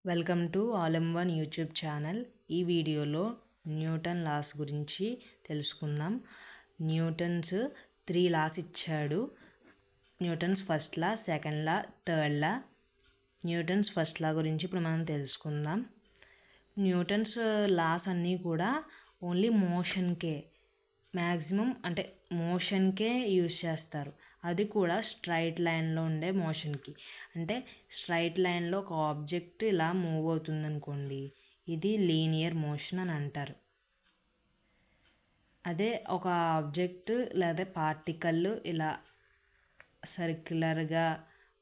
Welcome to all in one YouTube channel. ఈ వీడియోలో Newton laws గురించి తెలుసుకుందాం. న్యూటన్స్ 3 లాస్ ఇచ్చాడు. Newton's first law, second law, third law. Newton's first law గురించి ఇప్పుడు మనం తెలుసుకుందాం. న్యూటన్స్ లాస్ అన్నీ కూడా ఓన్లీ మోషన్కే, మ్యాక్సిమం అంటే మోషన్కే యూజ్ చేస్తారు. అది కూడా స్ట్రైట్ లైన్లో ఉండే మోషన్కి. అంటే స్ట్రైట్ లైన్లో ఒక ఆబ్జెక్ట్ ఇలా మూవ్ అవుతుంది అనుకోండి, ఇది లీనియర్ మోషన్ అని అంటారు. అదే ఒక ఆబ్జెక్ట్ లేదా పార్టికల్ ఇలా సర్క్యులర్గా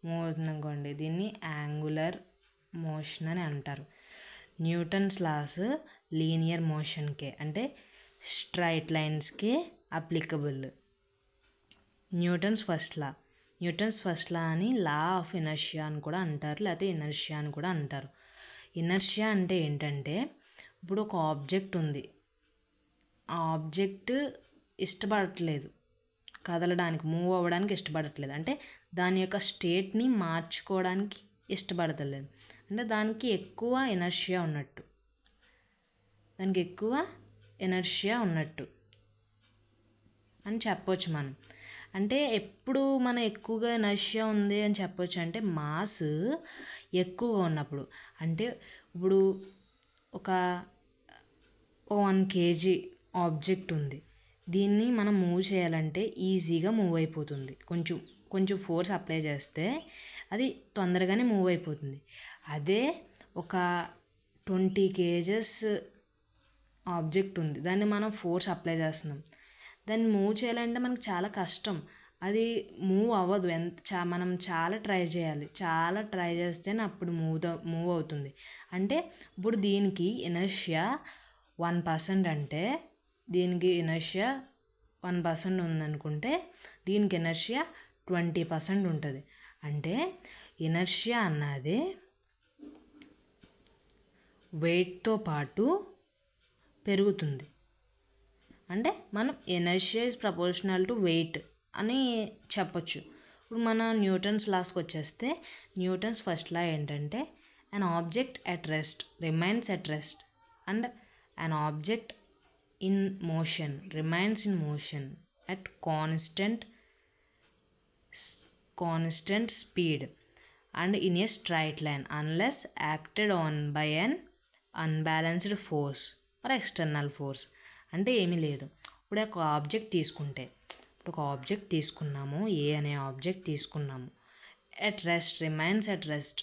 మూవ్ అవుతుంది అనుకోండి, దీన్ని యాంగులర్ మోషన్ అని అంటారు. న్యూటన్స్ లాస్ లీనియర్ మోషన్కే అంటే స్ట్రైట్ లైన్స్కి అప్లికబుల్. న్యూటన్స్ ఫస్ట్ లా అని లా ఆఫ్ ఇనర్షియా అని కూడా అంటారు, లేకపోతే ఇనర్షియా అని కూడా అంటారు. ఇనర్షియా అంటే ఏంటంటే, ఇప్పుడు ఒక ఆబ్జెక్ట్ ఉంది, ఆ ఆబ్జెక్ట్ ఇష్టపడట్లేదు కదలడానికి, మూవ్ అవ్వడానికి ఇష్టపడట్లేదు. అంటే దాని యొక్క స్టేట్ని మార్చుకోవడానికి ఇష్టపడతలేదు. అంటే దానికి ఎక్కువ ఇనర్షియా ఉన్నట్టు అని చెప్పొచ్చు మనం. అంటే ఎప్పుడు మన ఎక్కువగా ఇనర్షియా ఉంది అని చెప్పొచ్చు అంటే మాస్ ఎక్కువగా ఉన్నప్పుడు. అంటే ఇప్పుడు ఒక 1 kg ఆబ్జెక్ట్ ఉంది, దీన్ని మనం మూవ్ చేయాలంటే ఈజీగా మూవ్ అయిపోతుంది. కొంచెం ఫోర్స్ అప్లై చేస్తే అది తొందరగానే మూవ్ అయిపోతుంది. అదే ఒక 20 kgs ఆబ్జెక్ట్ ఉంది, దాన్ని మనం ఫోర్స్ అప్లై చేస్తున్నాం, దాన్ని మూవ్ చేయాలంటే మనకు చాలా కష్టం, అది మూవ్ అవ్వదు. మనం చాలా ట్రై చేస్తేనే అప్పుడు మూవ్ అవుతుంది. అంటే ఇప్పుడు దీనికి ఇనర్షియా 1% అంటే, దీనికి ఇనర్షియా 1% ఉందనుకుంటే, దీనికి ఇనర్షియా 20% ఉంటుంది. అంటే ఇనర్షియా అన్నది వెయిట్తో పాటు పెరుగుతుంది. అంటే మనం inertia is proportional to weight అని చెప్పొచ్చు. ఇప్పుడు మన న్యూటన్స్ లాస్కి వచ్చేస్తే, న్యూటన్స్ ఫస్ట్ లా ఏంటంటే, an object at rest remains at rest and an object in motion remains in motion at constant speed and in a straight line unless acted on by an unbalanced force or external force. అంటే ఏమీ లేదు. ఇప్పుడు ఒక object తీసుకున్నాము, ఏ అనే object తీసుకున్నాము. Remains at rest,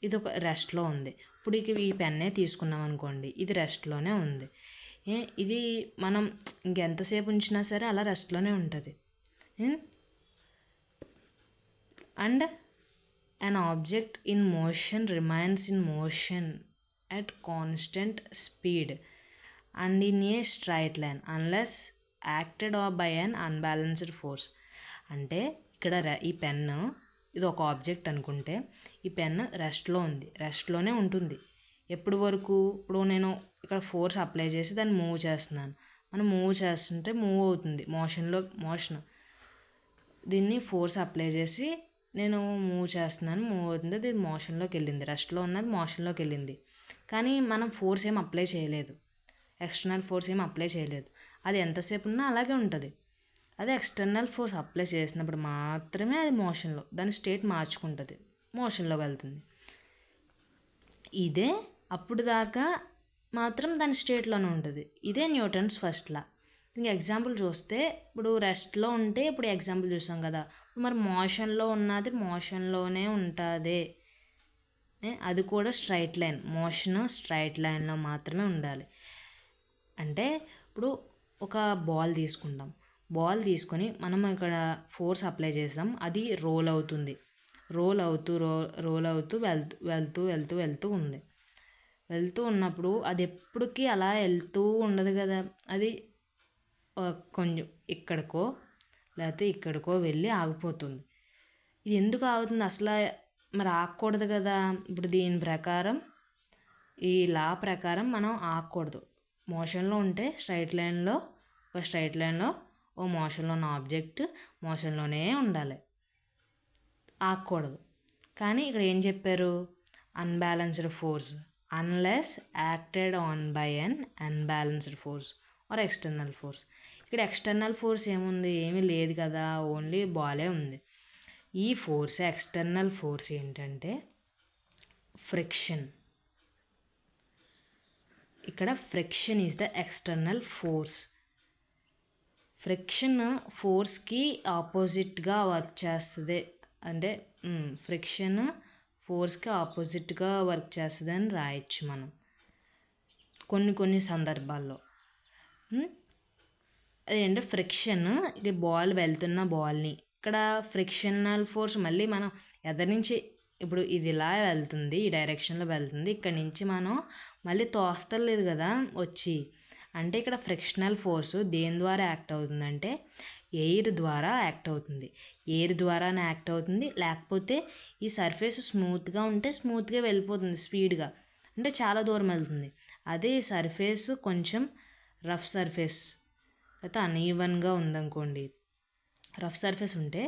ఇది ఒక రెస్ట్లో ఉంది. ఇప్పుడు ఈ పెన్నే తీసుకున్నాం అనుకోండి, ఇది రెస్ట్లోనే ఉంది. ఇది మనం ఇంకెంతసేపు ఉంచినా సరే అలా రెస్ట్లోనే ఉంటుంది. And an object in motion remains in motion at constant speed and in a straight line unless acted by an unbalanced force. అంటే ఇక్కడ ఈ పెన్ను, ఇది ఒక ఆబ్జెక్ట్ అనుకుంటే, ఈ పెన్ రెస్ట్లోనే ఉంటుంది. ఎప్పుడు వరకు? ఇప్పుడు నేను ఇక్కడ ఫోర్స్ అప్లై చేసి దాన్ని మూవ్ చేస్తున్నాను, మనం మూవ్ చేస్తుంటే మూవ్ అవుతుంది, మోషన్. దీన్ని ఫోర్స్ అప్లై చేసి నేను మూవ్ చేస్తున్నాను, మూవ్ అవుతుంది, అది మోషన్లోకి వెళ్ళింది, రెస్ట్లో ఉన్నది మోషన్లోకి వెళ్ళింది. కానీ మనం ఫోర్స్ ఏం అప్లై చేయలేదు, ఎక్స్టర్నల్ ఫోర్స్ ఏం అప్లై చేయలేదు, అది ఎంతసేపు ఉన్నా అలాగే ఉంటుంది. అదే ఎక్స్టర్నల్ ఫోర్స్ అప్లై చేసినప్పుడు మాత్రమే అది మోషన్లో, దాని స్టేట్ మార్చుకుంటుంది, మోషన్లోకి వెళ్తుంది. ఇదే అప్పుడు దాకా మాత్రం దాని స్టేట్లోనే ఉంటుంది. ఇదే న్యూటన్స్ ఫస్ట్ లా. ఇంకా ఎగ్జాంపుల్ చూస్తే, ఇప్పుడు రెస్ట్లో ఉంటే, ఇప్పుడు ఎగ్జాంపుల్ చూసాం కదా, మరి మోషన్లో ఉన్నది మోషన్లోనే ఉంటుంది, అది కూడా స్ట్రైట్ లైన్. మోషన్ స్ట్రైట్ లైన్లో మాత్రమే ఉండాలి. అంటే ఇప్పుడు ఒక బాల్ తీసుకొని మనం ఇక్కడ ఫోర్స్ అప్లై చేసాం, అది రోల్ అవుతూ వెళ్తూ ఉంది. వెళ్తూ ఉన్నప్పుడు అది ఎప్పటికీ అలా వెళ్తూ ఉండదు కదా, అది కొంచెం ఇక్కడికో లేకపోతే ఇక్కడికో వెళ్ళి ఆగిపోతుంది. ఇది ఎందుకు ఆగుతుంది అసలు? మరి ఆగకూడదు కదా. ఇప్పుడు దీని ప్రకారం, ఈ లా ప్రకారం మనం ఆగకూడదు. మోషన్లో ఉంటే స్ట్రైట్ లైన్లో ఓ మోషన్లో ఉన్న ఆబ్జెక్ట్ మోషన్లోనే ఉండాలి, ఆగకూడదు. కానీ ఇక్కడ ఏం చెప్పారు? unbalanced force unless acted on by an unbalanced force or external force. ఇక్కడ ఎక్స్టర్నల్ ఫోర్స్ ఏముంది, ఏమీ లేదు కదా, ఓన్లీ బాలే ఉంది. ఈ ఫోర్స్ ఎక్స్టర్నల్ ఫోర్స్ ఏంటంటే ఫ్రిక్షన్. ఇక్కడ friction is the external force. Friction ఫోర్స్కి ఆపోజిట్గా వర్క్ చేస్తుంది, అంటే ఫ్రిక్షన్ ఫోర్స్కి ఆపోజిట్గా వర్క్ చేస్తుంది అని రాయొచ్చు మనం కొన్ని సందర్భాల్లో. అదేంటే ఫ్రిక్షన్, ఇది బాల్ వెళ్తున్న బాల్ని ఇక్కడ ఫ్రిక్షనల్ ఫోర్స్ మళ్ళీ మనం ఎదరి నుంచి, ఇప్పుడు ఇది ఇలా వెళ్తుంది, ఈ డైరెక్షన్లో వెళ్తుంది, ఇక్కడ నుంచి మనం మళ్ళీ తోస్తలేదు కదా వచ్చి, అంటే ఇక్కడ ఫ్రిక్షనల్ ఫోర్స్ దేని ద్వారా యాక్ట్ అవుతుందంటే ఎయిర్ ద్వారా యాక్ట్ అవుతుంది. ఎయిర్ ద్వారానే యాక్ట్ అవుతుంది, లేకపోతే ఈ సర్ఫేస్ స్మూత్గా ఉంటే స్మూత్గా వెళ్ళిపోతుంది స్పీడ్గా, అంటే చాలా దూరం వెళ్తుంది. అదే సర్ఫేస్ కొంచెం రఫ్ సర్ఫేస్ అయితే అన్ఈవెన్గా ఉందనుకోండి, రఫ్ సర్ఫేస్ ఉంటే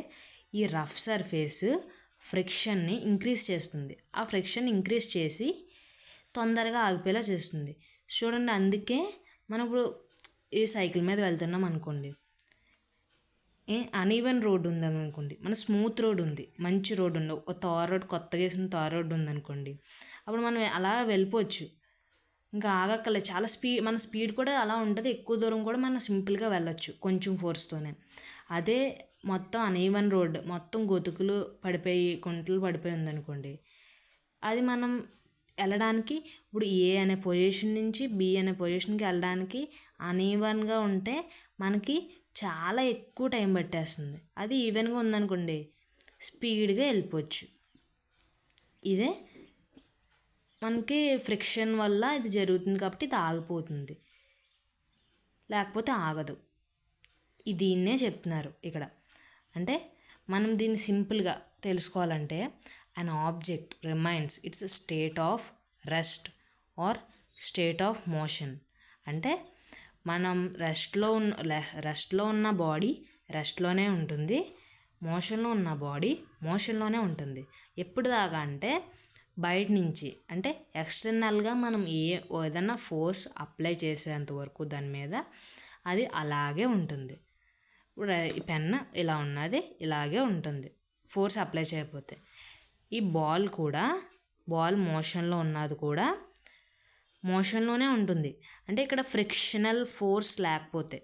ఈ రఫ్ సర్ఫేస్ ఫ్రిక్షన్ని ఇంక్రీజ్ చేస్తుంది. ఆ ఫ్రిక్షన్ ఇంక్రీజ్ చేసి తొందరగా ఆగిపోయేలా చేస్తుంది. చూడండి, అందుకే మనం ఇప్పుడు ఈ సైకిల్ మీద వెళ్తున్నాం అనుకోండి, అన్ఈవెన్ రోడ్ ఉందనుకోండి, మన స్మూత్ రోడ్ ఉంది, మంచి రోడ్ ఉంది, ఒక తార్ రోడ్, కొత్తగా వేసిన తార్ రోడ్ ఉందనుకోండి, అప్పుడు మనం అలా వెళ్ళిపోవచ్చు, ఇంకా ఆగక్కర్లేదు. చాలా మన స్పీడ్ కూడా అలా ఉంటుంది, ఎక్కువ దూరం కూడా మనం సింపుల్గా వెళ్ళొచ్చు కొంచెం ఫోర్స్తోనే. అదే మొత్తం అన్ఈవెన్ రోడ్, మొత్తం గొతుకులు పడిపోయి గుంటలు పడిపోయి ఉందనుకోండి, అది మనం వెళ్ళడానికి ఇప్పుడు ఏ అనే పొజిషన్ నుంచి బి అనే పొజిషన్కి వెళ్ళడానికి అన్ఈవెన్గా ఉంటే మనకి చాలా ఎక్కువ టైం పట్టేస్తుంది. అది ఈవెన్గా ఉందనుకోండి స్పీడ్గా వెళ్ళిపోవచ్చు. ఇదే మనకి ఫ్రిక్షన్ వల్ల ఇది జరుగుతుంది కాబట్టి ఇది ఆగిపోతుంది, లేకపోతే ఆగదు. దీన్నే చెప్తున్నారు ఇక్కడ. అంటే మనం దీన్ని సింపుల్గా తెలుసుకోవాలంటే an object remains its state of rest or state of motion. అంటే మనం రెస్ట్లో ఉన్న బాడీ రెస్ట్లోనే ఉంటుంది, మోషన్లో ఉన్న బాడీ మోషన్లోనే ఉంటుంది. ఎప్పుడు దాకా అంటే బయట నుంచి, అంటే ఎక్స్టర్నల్గా మనం ఏదైనా ఫోర్స్ అప్లై చేసేంత వరకు దాని మీద అది అలాగే ఉంటుంది. ఇప్పుడు ఈ పెన్ ఇలా ఉన్నది ఇలాగే ఉంటుంది ఫోర్స్ అప్లై చేయకపోతే. ఈ బాల్ మోషన్లో ఉన్నది కూడా మోషన్లోనే ఉంటుంది. అంటే ఇక్కడ ఫ్రిక్షనల్ ఫోర్స్ లేకపోతే,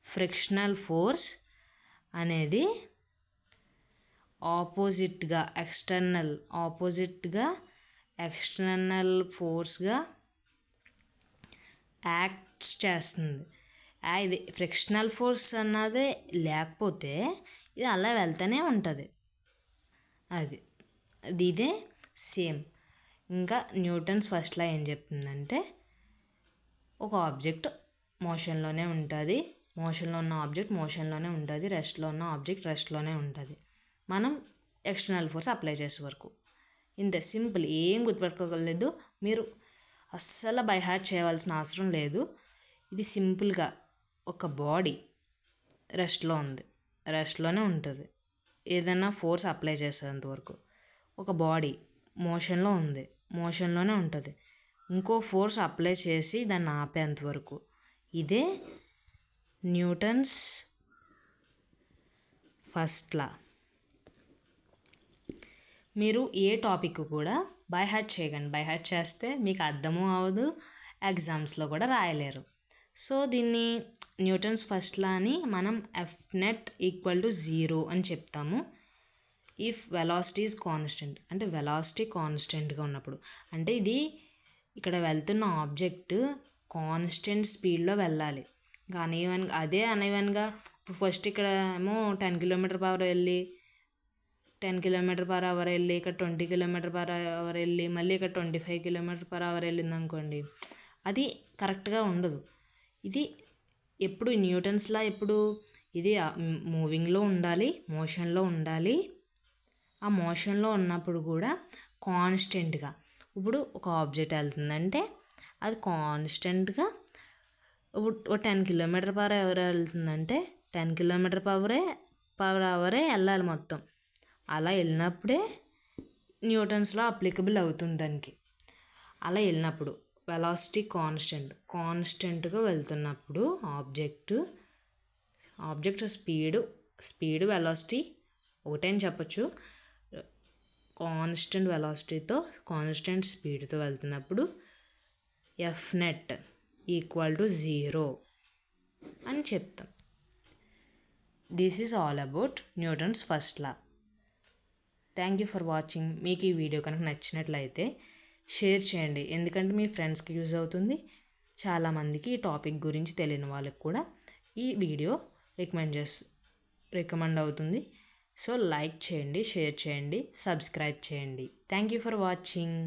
ఫ్రిక్షనల్ ఫోర్స్ అనేది ఆపోజిట్గా ఎక్స్టర్నల్ ఫోర్స్గా యాక్ట్ చేస్తుంది. ఇది ఫ్రిక్షనల్ ఫోర్స్ అన్నది లేకపోతే ఇది అలా వెళ్తూనే ఉంటుంది. ఇదే సేమ్. ఇంకా న్యూటన్స్ ఫస్ట్ లా ఏం చెప్తుందంటే ఒక ఆబ్జెక్ట్ మోషన్లోనే ఉంటుంది, మోషన్లో ఉన్న ఆబ్జెక్ట్ మోషన్లోనే ఉంటుంది, రెస్ట్లో ఉన్న ఆబ్జెక్ట్ రెస్ట్లోనే ఉంటుంది, మనం ఎక్స్టర్నల్ ఫోర్స్ అప్లై చేసే వరకు. ఇంత సింపుల్, ఏం గుర్తుపెట్టుకోగలేదు, మీరు అస్సలు బై హార్ట్ చేయవలసిన అవసరం లేదు. ఇది సింపుల్గా ఒక బాడీ రెస్ట్లోనే ఉంటుంది ఏదైనా ఫోర్స్ అప్లై చేసేంత వరకు. ఒక బాడీ మోషన్లో ఉంది, మోషన్లోనే ఉంటుంది, ఇంకో ఫోర్స్ అప్లై చేసి దాన్ని ఆపేంత వరకు. ఇదే న్యూటన్స్ ఫస్ట్ లా. మీరు ఏ టాపిక్ కూడా బై హార్ట్ చేయకండి. బై హార్ట్ చేస్తే మీకు అర్థమూ అవ్వదు, ఎగ్జామ్స్లో కూడా రాయలేరు. సో దీన్ని న్యూటన్స్ ఫస్ట్ లా అని మనం F net = 0 అని చెప్తాము. ఇఫ్ వెలాసిటీ ఈజ్ కాన్స్టెంట్, అంటే వెలాసిటీ కాన్స్టెంట్గా ఉన్నప్పుడు, అంటే ఇది ఇక్కడ వెళ్తున్న ఆబ్జెక్ట్ కాన్స్టెంట్ స్పీడ్లో వెళ్ళాలి. ఇంకా అదే అన్ఈవెన్గా ఇప్పుడు ఫస్ట్ ఇక్కడ ఏమో 10 km/h వెళ్ళి 10 km/h వెళ్ళి ఇక్కడ 20 km/h వెళ్ళి మళ్ళీ ఇక్కడ 25 km/h వెళ్ళింది అనుకోండి, అది కరెక్ట్గా ఉండదు. ఇది ఎప్పుడు న్యూటన్స్లా ఎప్పుడు ఇది మూవింగ్లో ఉండాలి, మోషన్లో ఉండాలి. ఆ మోషన్లో ఉన్నప్పుడు కూడా కాన్స్టెంట్గా, ఇప్పుడు ఒక ఆబ్జెక్ట్ వెళ్తుందంటే అది కాన్స్టెంట్గా, ఇప్పుడు 10 km/h వెళ్తుందంటే 10 km/h వెళ్ళాలి మొత్తం. అలా వెళ్ళినప్పుడే న్యూటన్స్లో అప్లికబుల్ అవుతుంది దానికి. అలా వెళ్ళినప్పుడు వెలాసిటీ కాన్స్టెంట్గా వెళ్తున్నప్పుడు ఆబ్జెక్ట్ స్పీడ్ వెలాసిటీ ఒకటే అని చెప్పచ్చు. కాన్స్టెంట్ వెలాసిటీతో కాన్స్టెంట్ స్పీడ్తో వెళ్తున్నప్పుడు ఎఫ్ నెట్ ఈక్వల్ టు 0 అని చెప్తాం. This is all about Newton's first law. Thank you for watching. మీకు ఈ వీడియో కనుక నచ్చినట్లయితే షేర్ చేయండి, ఎందుకంటే మీ ఫ్రెండ్స్కి యూజ్ అవుతుంది. చాలామందికి ఈ టాపిక్ గురించి తెలియని వాళ్ళకి కూడా ఈ వీడియో రికమెండ్ అవుతుంది. సో లైక్ చేయండి, షేర్ చేయండి, సబ్స్క్రైబ్ చేయండి. Thank you for watching.